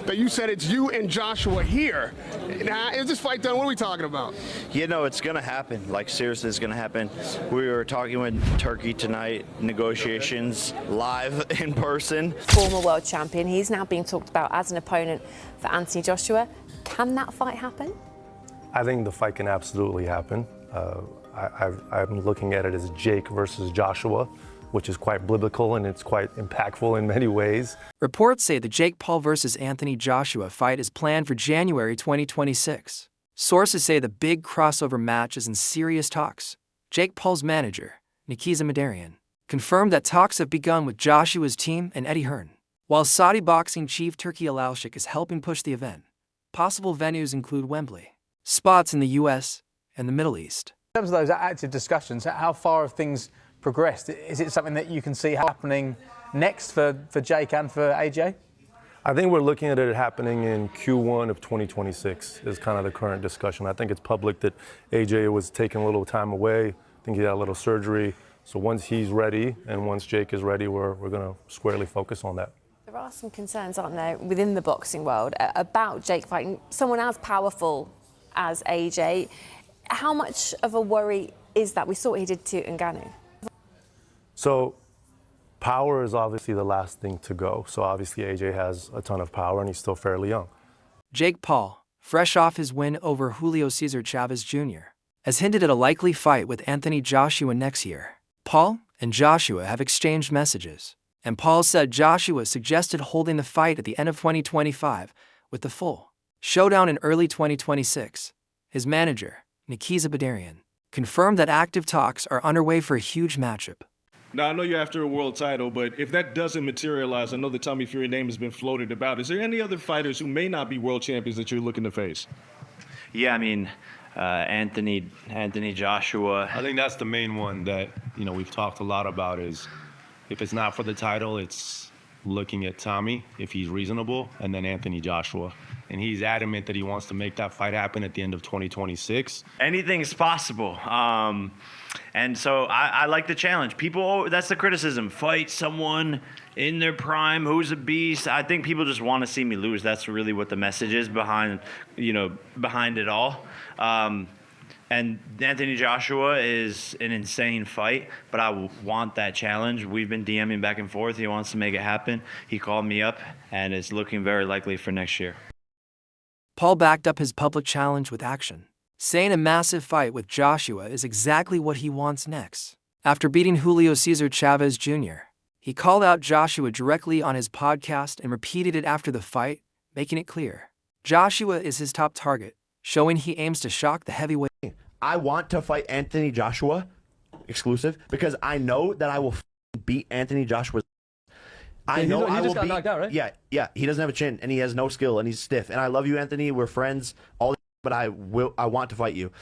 But you said it's you and Joshua here. Now, is this fight done? What are we talking about? You know, it's going to happen. Like, seriously, it's going to happen. We were talking with Turkey tonight, negotiations live in person. Former world champion, he's now being talked about as an opponent for Anthony Joshua. Can that fight happen? I think the fight can absolutely happen. I'm looking at it as Jake versus Joshua, which is quite biblical and it's quite impactful in many ways. Reports say the Jake Paul versus Anthony Joshua fight is planned for January 2026. Sources say the big crossover match is in serious talks. Jake Paul's manager, Nikiza Madarian, confirmed that talks have begun with Joshua's team and Eddie Hearn. While Saudi boxing chief Turki Al-Alshik is helping push the event, possible venues include Wembley, spots in the US and the Middle East. In terms of those active discussions, how far have things progressed? Is it something that you can see happening next for Jake and for AJ? I think we're looking at it happening in Q1 of 2026 is kind of the current discussion. I think it's public that AJ was taking a little time away. I think he had a little surgery. So once he's ready and once Jake is ready, we're going to squarely focus on that. There are some concerns, aren't there, within the boxing world about Jake fighting someone as powerful as AJ. How much of a worry is that? We saw what he did to Ngannou. So power is obviously the last thing to go. So obviously AJ has a ton of power and he's still fairly young. Jake Paul, fresh off his win over Julio Cesar Chavez Jr., has hinted at a likely fight with Anthony Joshua next year. Paul and Joshua have exchanged messages, and Paul said Joshua suggested holding the fight at the end of 2025 with the full Showdown in early 2026. His manager, Nikiza Madarian, confirmed that active talks are underway for a huge matchup. Now, I know you're after a world title, but if that doesn't materialize, I know the Tommy Fury name has been floated about. Is there any other fighters who may not be world champions that you're looking to face? Yeah, I mean, Anthony Joshua. I think that's the main one that, we've talked a lot about is if it's not for the title, it's looking at Tommy, if he's reasonable, and then Anthony Joshua. And he's adamant that he wants to make that fight happen at the end of 2026. Anything's possible. And so I like the challenge. People, that's the criticism. Fight someone in their prime who's a beast. I think people just want to see me lose. That's really what the message is behind it all. And Anthony Joshua is an insane fight, but I want that challenge. We've been DMing back and forth. He wants to make it happen. He called me up, and it's looking very likely for next year. Paul backed up his public challenge with action, saying a massive fight with Joshua is exactly what he wants next. After beating Julio Cesar Chavez Jr., he called out Joshua directly on his podcast and repeated it after the fight, making it clear Joshua is his top target, showing he aims to shock the heavyweight. I want to fight Anthony Joshua exclusive because I know that I will beat Anthony Joshua. I know I will beat. Knocked out, right? Yeah. He doesn't have a chin and he has no skill and he's stiff. And I love you, Anthony. We're friends. But I want to fight you.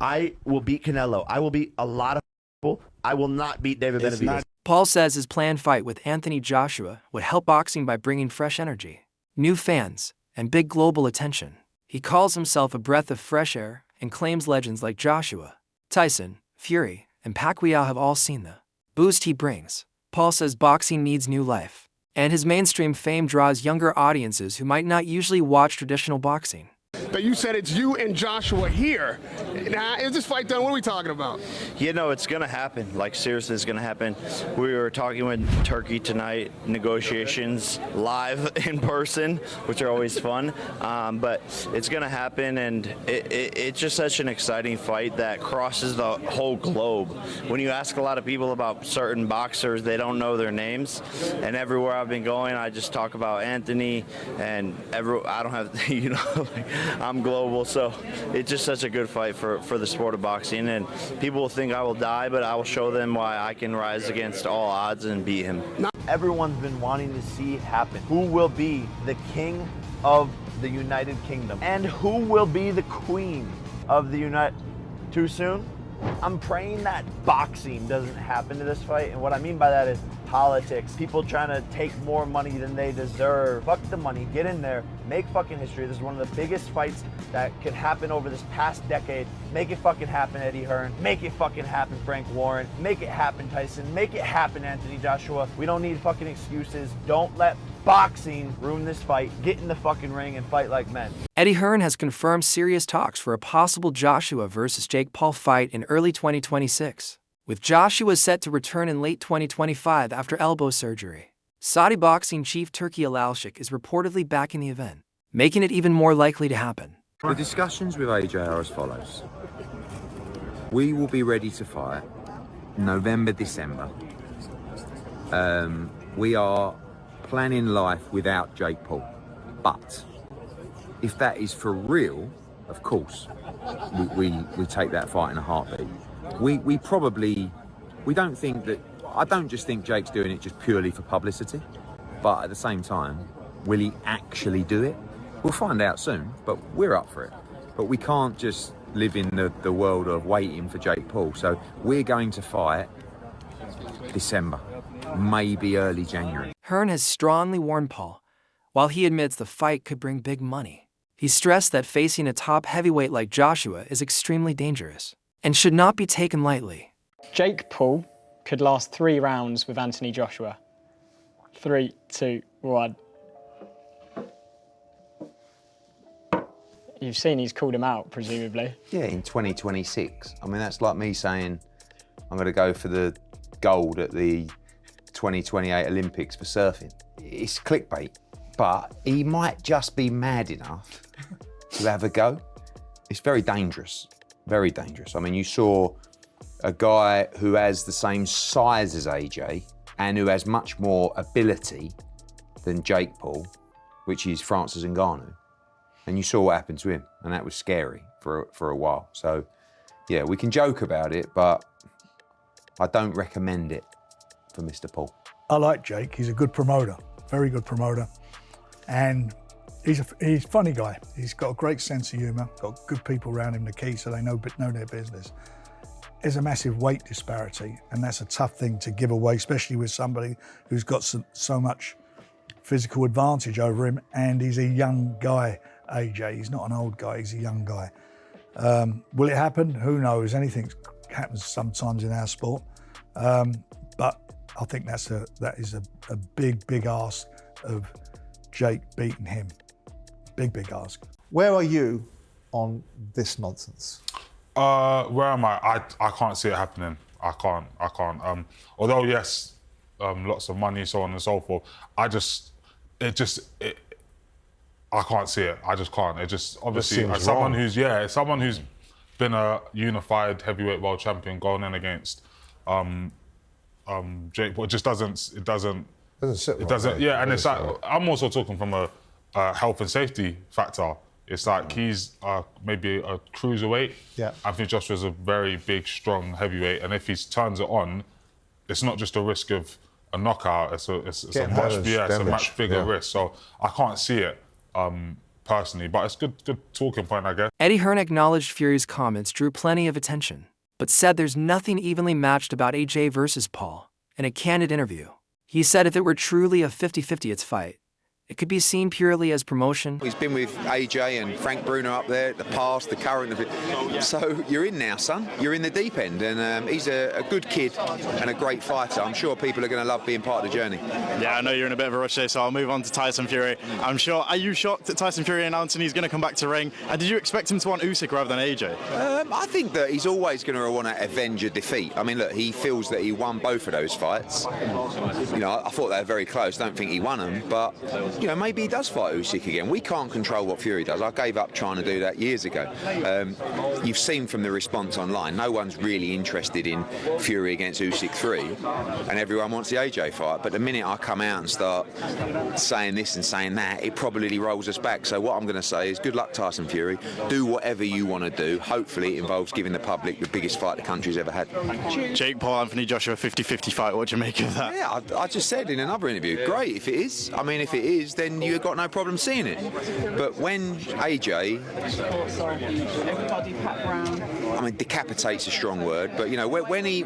I will beat Canelo. I will beat a lot of people. I will not beat David Benavidez. Paul says his planned fight with Anthony Joshua would help boxing by bringing fresh energy, new fans, and big global attention. He calls himself a breath of fresh air and claims legends like Joshua, Tyson, Fury, and Pacquiao have all seen the boost he brings. Paul says boxing needs new life, and his mainstream fame draws younger audiences who might not usually watch traditional boxing. But you said it's you and Joshua here. Now, is this fight done? What are we talking about? You know, it's going to happen. Like, seriously, it's going to happen. We were talking with Turkey tonight, negotiations live in person, which are always fun. But it's going to happen, and it's just such an exciting fight that crosses the whole globe. When you ask a lot of people about certain boxers, they don't know their names. And everywhere I've been going, I just talk about Anthony, and I don't have, I'm global, so it's just such a good fight for the sport of boxing, and people will think I will die, but I will show them why I can rise against all odds and beat him. Everyone's been wanting to see happen. Who will be the king of the United Kingdom? And who will be the queen of the United... Too soon? I'm praying that boxing doesn't happen to this fight, and what I mean by that is politics. People trying to take more money than they deserve. Fuck the money, get in there, make fucking history. This is one of the biggest fights that could happen over this past decade. Make it fucking happen, Eddie Hearn. Make it fucking happen, Frank Warren. Make it happen, Tyson. Make it happen, Anthony Joshua. We don't need fucking excuses. Don't let boxing ruin this fight. Get in the fucking ring and fight like men. Eddie Hearn has confirmed serious talks for a possible Joshua versus Jake Paul fight in early 2026, with Joshua set to return in late 2025 after elbow surgery. Saudi boxing chief Turki Alalshik is reportedly backing the event, making it even more likely to happen. The discussions with AJ are as follows. We will be ready to fight November, December. We are planning life without Jake Paul. But if that is for real, of course, we take that fight in a heartbeat. I don't just think Jake's doing it just purely for publicity, but at the same time, will he actually do it? We'll find out soon, but we're up for it. But we can't just live in the world of waiting for Jake Paul. So we're going to fight December, maybe early January. Hearn has strongly warned Paul, while he admits the fight could bring big money. He stressed that facing a top heavyweight like Joshua is extremely dangerous and should not be taken lightly. Jake Paul could last 3 rounds with Anthony Joshua. 3, 2, 1. You've seen he's called him out, presumably. Yeah, in 2026. I mean, that's like me saying I'm going to go for the gold at the 2028 Olympics for surfing. It's clickbait, but he might just be mad enough to have a go. It's very dangerous, very dangerous. I mean, you saw a guy who has the same size as AJ and who has much more ability than Jake Paul, which is Francis Ngannou. And you saw what happened to him, and that was scary for a while. So, yeah, we can joke about it, but I don't recommend it for Mr. Paul. I like Jake. He's a good promoter, very good promoter. And he's a funny guy. He's got a great sense of humour, got good people around him, the key, so they know their business. There's a massive weight disparity, and that's a tough thing to give away, especially with somebody who's got so much physical advantage over him, and he's a young guy, AJ. He's not an old guy, he's a young guy. Will it happen? Who knows? Anything happens sometimes in our sport. But I think that is a big ask of Jake beating him. Big ask. Where are you on this nonsense? Where am I? I can't see it happening. I can't. Although yes, lots of money, so on and so forth. I can't see it. I just can't. It just obviously as someone who's been a unified heavyweight world champion going in against Jake, but it just doesn't sit right. Yeah, and it's like I'm also talking from a health and safety factor. It's like he's maybe a cruiserweight. Yeah. Anthony Joshua's a very big, strong heavyweight, and if he turns it on, it's not just a risk of a knockout. It's a much bigger risk. So I can't see it personally, but it's good talking point, I guess. Eddie Hearn acknowledged Fury's comments drew plenty of attention, but said there's nothing evenly matched about AJ versus Paul in a candid interview. He said if it were truly a 50-50 fight, it could be seen purely as promotion. He's been with AJ and Frank Bruno up there, the past, the current. So you're in now, son. You're in the deep end, and he's a good kid and a great fighter. I'm sure people are going to love being part of the journey. Yeah, I know you're in a bit of a rush here, so I'll move on to Tyson Fury. Are you shocked that Tyson Fury announcing he's going to come back to ring? And did you expect him to want Usyk rather than AJ? I think that he's always going to want to avenge a defeat. I mean, look, he feels that he won both of those fights. You know, I thought they were very close. Don't think he won them, but you know, maybe he does fight Usyk again. We can't control what Fury does. I gave up trying to do that years ago. You've seen from the response online, no one's really interested in Fury against Usyk 3, and everyone wants the AJ fight. But the minute I come out and start saying this and saying that, it probably rolls us back. So what I'm going to say is good luck, Tyson Fury. Do whatever you want to do. Hopefully it involves giving the public the biggest fight the country's ever had. Jake Paul, Anthony Joshua, 50-50 fight. What do you make of that? Yeah, I just said in another interview, great if it is. I mean, if it is, is, then you've got no problem seeing it. But when AJ, I mean, decapitate's a strong word, but you know, when he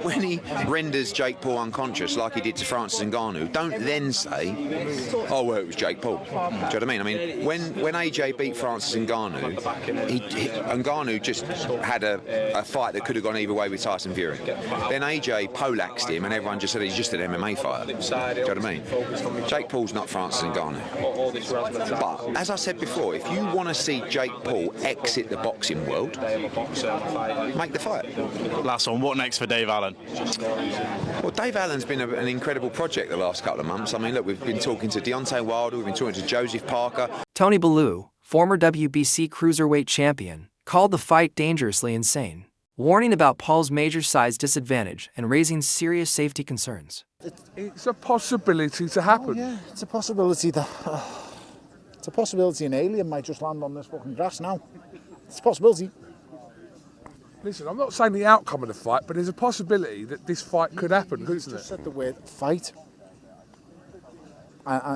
renders Jake Paul unconscious like he did to Francis Ngannou, don't then say, oh well, it was Jake Paul. Do you know what I mean? I mean, when AJ beat Francis Ngannou, Ngannou just had a fight that could have gone either way with Tyson Fury. Then AJ poleaxed him, and everyone just said he's just an MMA fighter. Do you know what I mean? Jake Paul's not Francis Ngannou. But as I said before, if you want to see Jake Paul exit the boxing world, make the fight. Last one, what next for Dave Allen? Well, Dave Allen's been an incredible project the last couple of months. I mean, look, we've been talking to Deontay Wilder, we've been talking to Joseph Parker. Tony Bellew, former WBC cruiserweight champion, called the fight dangerously insane, warning about Paul's major size disadvantage and raising serious safety concerns. It's a possibility to happen. Oh, yeah, it's a possibility that it's a possibility an alien might just land on this fucking grass now. It's a possibility. Listen, I'm not saying the outcome of the fight, but there's a possibility that this fight could happen, isn't it? You just said the word fight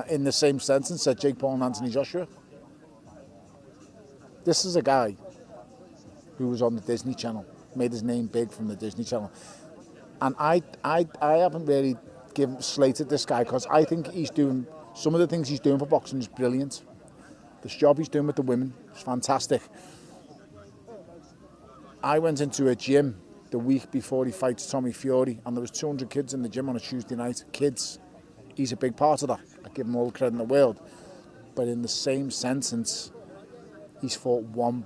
in the same sentence said Jake Paul and Anthony Joshua. This is a guy who was on the Disney Channel, made his name big from the Disney Channel, and I haven't really slated this guy because I think he's doing some of the things he's doing for boxing is brilliant. This job he's doing with the women is fantastic. I went into a gym the week before he fights Tommy Fury, and there was 200 kids in the gym on a Tuesday night. Kids, he's a big part of that. I give him all the credit in the world. But in the same sentence, he's fought one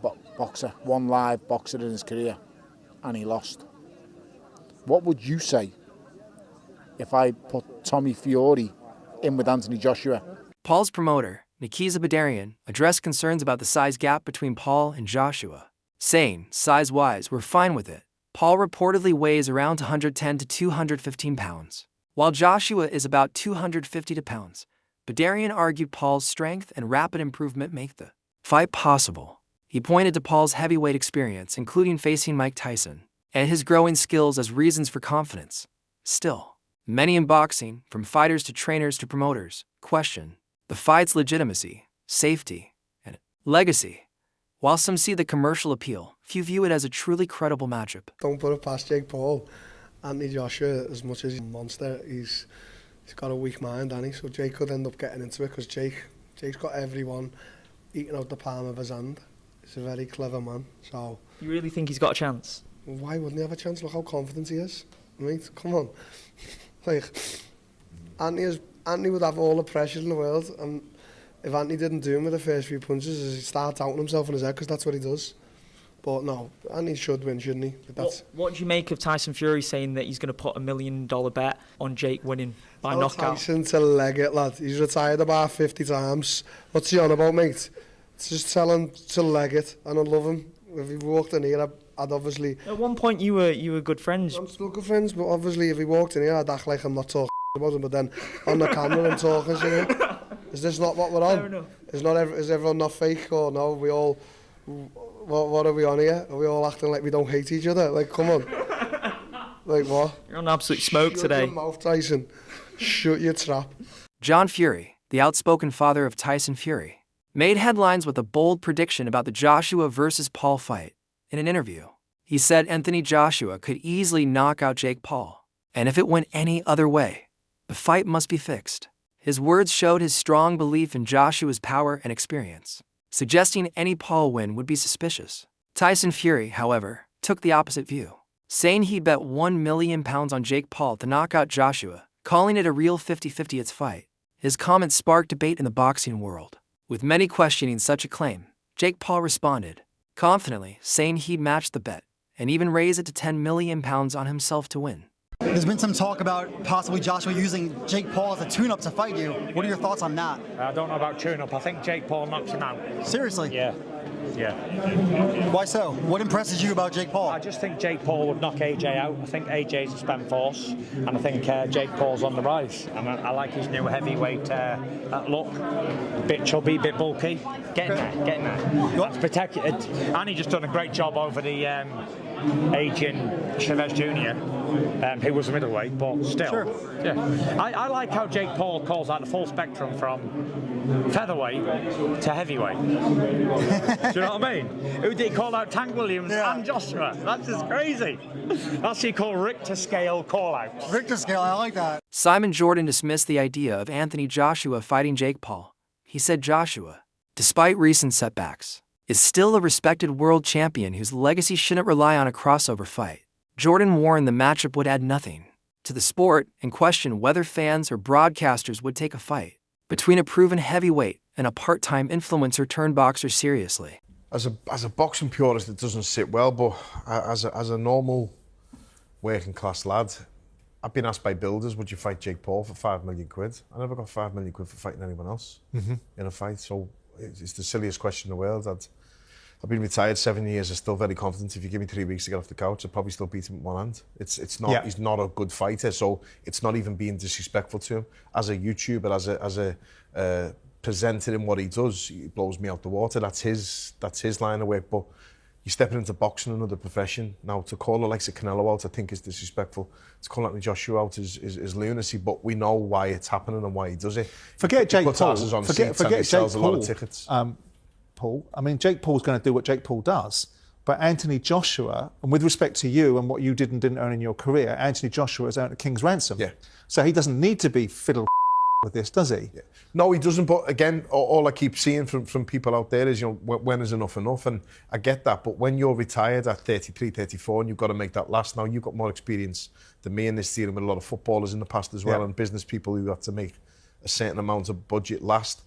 live boxer in his career, and he lost. What would you say if I put Tommy Fury in with Anthony Joshua? Paul's promoter, Nikiza Badarian, addressed concerns about the size gap between Paul and Joshua, saying, size-wise, we're fine with it. Paul reportedly weighs around 110 to 215 pounds, while Joshua is about 250 pounds. Badarian argued Paul's strength and rapid improvement make the fight possible. He pointed to Paul's heavyweight experience, including facing Mike Tyson, and his growing skills as reasons for confidence. Still, many in boxing, from fighters to trainers to promoters, question the fight's legitimacy, safety, and legacy. While some see the commercial appeal, few view it as a truly credible matchup. Don't put it past Jake Paul. Anthony Joshua, as much as he's a monster, he's got a weak mind, hasn't he? So Jake could end up getting into it because Jake's got everyone eating out the palm of his hand. He's a very clever man. So you really think he's got a chance? Why wouldn't he have a chance? Look how confident he is. Mate, come on. Like, Anthony would have all the pressure in the world, and if Anthony didn't do him with the first few punches, he'd start doubting himself in his head because that's what he does. But no, Anthony should win, shouldn't he? But what do you make of Tyson Fury saying that he's going to put $1 million bet on Jake winning by knockout? Tyson to leg it, lad. He's retired about 50 times. What's he on about, mate? Just tell him to leg it, and I'd love him. If he walked in here, I'd obviously... At one point, you were good friends. I'm still good friends, but obviously if he walked in here, I'd act like I'm not talking about him, but then on the camera I'm talking, you know? Is this not what we're on? Fair enough. Is everyone not fake, or no? We all... What are we on here? Are we all acting like we don't hate each other? Like, come on. Like, what? You're on absolute smoke today. Shut your mouth, Tyson. Shut your trap. John Fury, the outspoken father of Tyson Fury, made headlines with a bold prediction about the Joshua versus Paul fight. In an interview, he said Anthony Joshua could easily knock out Jake Paul, and if it went any other way, the fight must be fixed. His words showed his strong belief in Joshua's power and experience, suggesting any Paul win would be suspicious. Tyson Fury, however, took the opposite view, saying he bet £1 million on Jake Paul to knock out Joshua, calling it a real 50-50 its fight. His comments sparked debate in the boxing world, with many questioning such a claim. Jake Paul responded confidently, saying he'd match the bet and even raise it to £10 million on himself to win. There's been some talk about possibly Joshua using Jake Paul as a tune-up to fight you. What are your thoughts on that? I don't know about tune-up. I think Jake Paul knocks him out. Seriously? Yeah. Why so? What impresses you about Jake Paul? I just think Jake Paul would knock AJ out. I think AJ's a spent force, and I think Jake Paul's on the rise. I like his new heavyweight look. Bit chubby, bit bulky. Getting there. That's protected. And he just done a great job over the aging Chavez Jr., who was a middleweight, but still. Sure. Yeah. I like how Jake Paul calls out the full spectrum from featherweight to heavyweight. Do you know what I mean? Who did he call out? Tank Williams and Joshua. That's just crazy. That's what you call Richter scale call-outs. Richter scale, I like that. Simon Jordan dismissed the idea of Anthony Joshua fighting Jake Paul. He said Joshua, despite recent setbacks, is still a respected world champion whose legacy shouldn't rely on a crossover fight. Jordan warned the matchup would add nothing to the sport and questioned whether fans or broadcasters would take a fight between a proven heavyweight and a part-time influencer turned boxer seriously. As a boxing purist, it doesn't sit well, but as a normal working class lad, I've been asked by builders, would you fight Jake Paul for £5 million? I never got £5 million for fighting anyone else in a fight, so it's the silliest question in the world. I've been retired 7 years. I'm still very confident. If you give me 3 weeks to get off the couch, I'll probably still beat him with one hand. It's not. Yeah. He's not a good fighter, so it's not even being disrespectful to him as a YouTuber, as a presenter in what he does. He blows me out the water. That's his line of work. But you're stepping into boxing, another profession. Now to call it like Canelo out, I think is disrespectful. To call Anthony Joshua out is lunacy. But we know why it's happening and why he does it. Forget Jake Paul. Forget Jake Paul. A lot of tickets. Paul. I mean, Jake Paul's going to do what Jake Paul does. But Anthony Joshua, and with respect to you and what you did and didn't earn in your career, Anthony Joshua has earned a king's ransom. Yeah. So he doesn't need to be fiddled with this, does he? Yeah. No, he doesn't. But again, all I keep seeing from people out there is, when is enough? And I get that. But when you're retired at 33, 34, and you've got to make that last now, you've got more experience than me in this, dealing with a lot of footballers in the past as well, and business people who have to make a certain amount of budget last.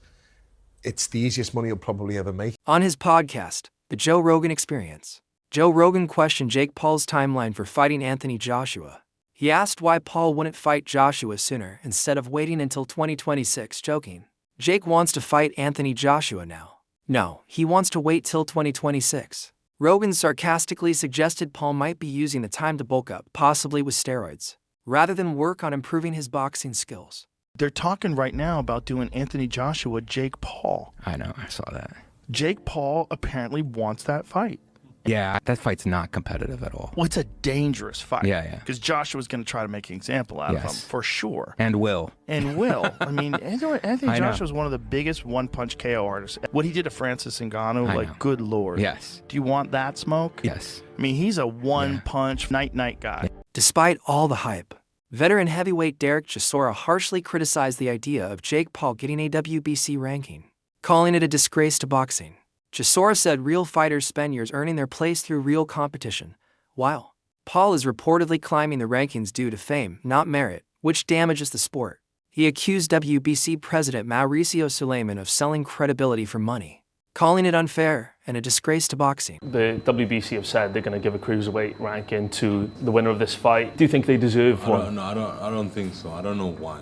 It's the easiest money you'll probably ever make. On his podcast, The Joe Rogan Experience, Joe Rogan questioned Jake Paul's timeline for fighting Anthony Joshua. He asked why Paul wouldn't fight Joshua sooner instead of waiting until 2026, joking, Jake wants to fight Anthony Joshua now. No, he wants to wait till 2026. Rogan sarcastically suggested Paul might be using the time to bulk up, possibly with steroids, rather than work on improving his boxing skills. They're talking right now about doing Anthony Joshua, Jake Paul. I know, I saw that. Jake Paul apparently wants that fight. Yeah, that fight's not competitive at all. Well, it's a dangerous fight. Yeah. Because Joshua's going to try to make an example out of him, for sure. And will. I mean, Anthony Joshua's one of the biggest one-punch KO artists. What he did to Francis Ngannou, good Lord. Yes. Do you want that smoke? Yes. I mean, he's a one-punch, night-night guy. Despite all the hype, veteran heavyweight Derek Chisora harshly criticized the idea of Jake Paul getting a WBC ranking, calling it a disgrace to boxing. Chisora said real fighters spend years earning their place through real competition, while Paul is reportedly climbing the rankings due to fame, not merit, which damages the sport. He accused WBC president Mauricio Suleiman of selling credibility for money, calling it unfair and a disgrace to boxing. The WBC have said they're going to give a cruiserweight ranking to the winner of this fight. Do you think they deserve one? No, I don't think so. I don't know why.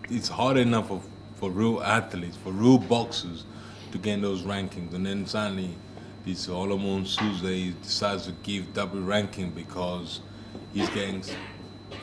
It's hard enough for real athletes, for real boxers, to gain those rankings, and then suddenly this Solomon Tuesday decides to give double ranking because he's getting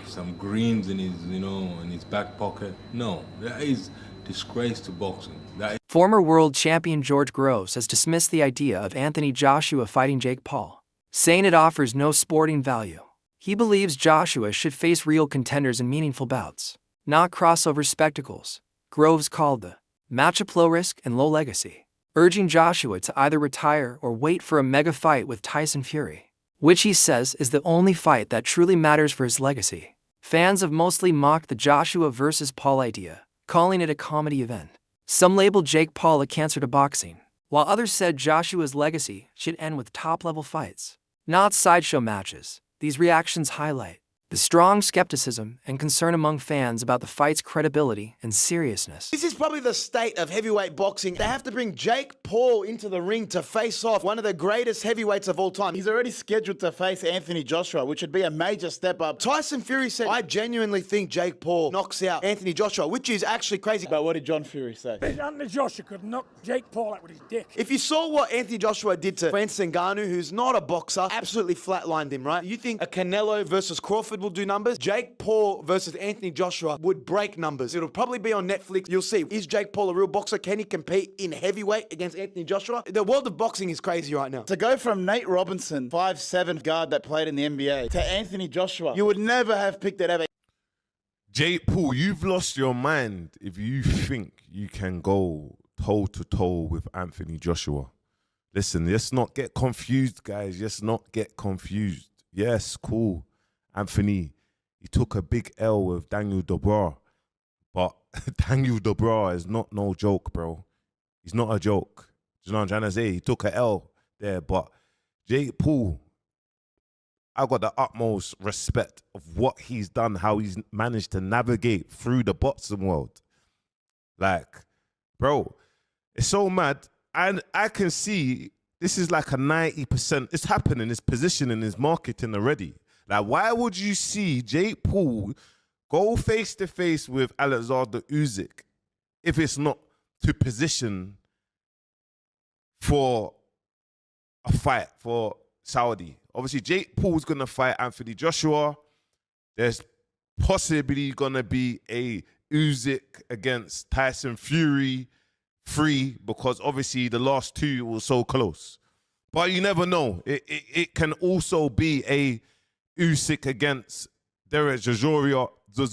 some greens in his, in his back pocket. No, that is disgrace to boxing. Former world champion George Groves has dismissed the idea of Anthony Joshua fighting Jake Paul, saying it offers no sporting value. He believes Joshua should face real contenders in meaningful bouts, not crossover spectacles. Groves called the matchup low risk and low legacy, urging Joshua to either retire or wait for a mega fight with Tyson Fury, which he says is the only fight that truly matters for his legacy. Fans have mostly mocked the Joshua versus Paul idea, calling it a comedy event. Some labeled Jake Paul a cancer to boxing, while others said Joshua's legacy should end with top-level fights, not sideshow matches. These reactions highlight the strong skepticism and concern among fans about the fight's credibility and seriousness. This is probably the state of heavyweight boxing. They have to bring Jake Paul into the ring to face off one of the greatest heavyweights of all time. He's already scheduled to face Anthony Joshua, which would be a major step up. Tyson Fury said, I genuinely think Jake Paul knocks out Anthony Joshua, which is actually crazy. But what did John Fury say? Anthony Joshua could knock Jake Paul out with his dick. If you saw what Anthony Joshua did to Francis Ngannou, who's not a boxer, absolutely flatlined him, right? You think a Canelo versus Crawford will do numbers. Jake Paul versus Anthony Joshua would break numbers. It'll probably be on Netflix. You'll see. Is Jake Paul a real boxer? Can he compete in heavyweight against Anthony Joshua? The world of boxing is crazy right now. To go from Nate Robinson, 5'7" guard that played in the NBA, to Anthony Joshua, you would never have picked that ever. Jake Paul, you've lost your mind if you think you can go toe-to-toe with Anthony Joshua. Listen, let's not get confused, guys. Let's not get confused. Yes, cool. Anthony, he took a big L with Daniel Dubois. But Daniel Dubois is not no joke, bro. He's not a joke. Do you know what I'm trying to say? He took an L there. But Jake Paul, I got the utmost respect of what he's done, how he's managed to navigate through the boxing world. Like, bro, it's so mad. And I can see this is like a 90%. It's happening. It's positioning. It's marketing already. Like, why would you see Jake Paul go face-to-face with Alexander Usyk if it's not to position for a fight for Saudi? Obviously, Jake Paul's going to fight Anthony Joshua. There's possibly going to be a Usyk against Tyson Fury 3 because obviously the last two were so close. But you never know. It can also be a Usyk against Derek Chisora. Do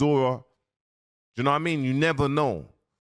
you know what I mean? You never know.